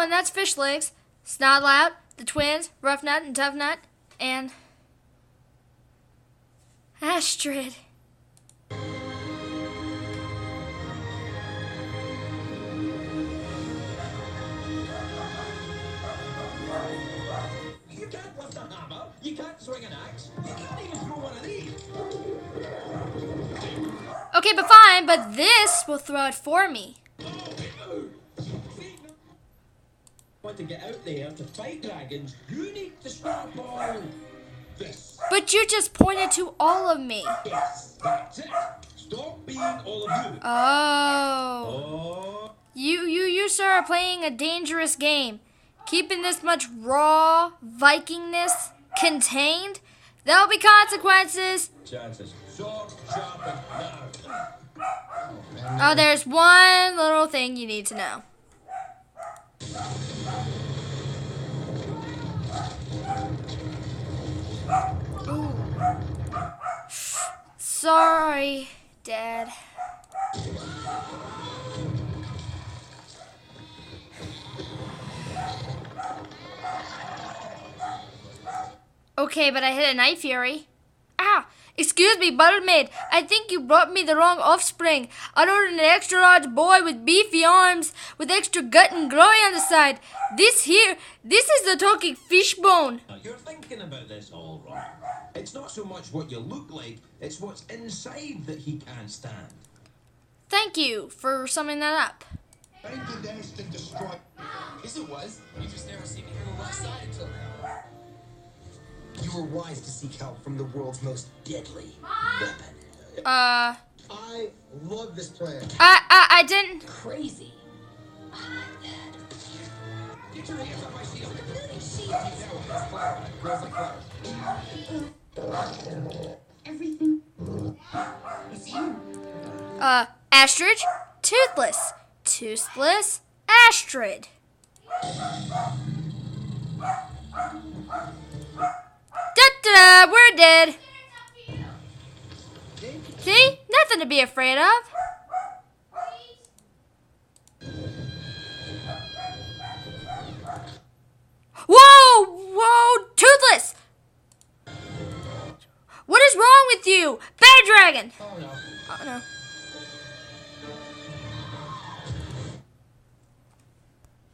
and that's Fish Legs, Snotlout, the twins, Rough Nut and Tough Nut, and Astrid. You can't lift a hammer, you can't swing an axe, you can't even throw one of these. Okay, but fine, but this will throw it for me. Want to get out there to fight dragons, you need to stop all this. But you just pointed to all of me. Yes, that's it. Stop being all of you. Oh. You sir are playing a dangerous game. Keeping this much raw Vikingness contained, there'll be consequences. Chances. Sword sharpened now. Oh, there's one little thing you need to know. Ooh. Sorry, Dad. Okay, but I hit a Night Fury. Ah! Excuse me, Buttermaid. I think you brought me the wrong offspring. I ordered an extra large boy with beefy arms, with extra gut and glory on the side. This is the talking fish bone. You're thinking about this all wrong. It's not so much what you look like, it's what's inside that he can't stand. Thank you for summing that up. Find the nest and destroy. Yes, it was. You just never see me on the left side until now. You were wise to seek help from the world's most deadly weapon. I love this plan. didn't. Crazy. I like that. Get your hands off my shield. Everything is him. Astrid, toothless. Toothless, Astrid. Da-da-da, we're dead. See? Nothing to be afraid of. Whoa! Whoa! Toothless! What is wrong with you? Bad dragon! Oh no. Oh no.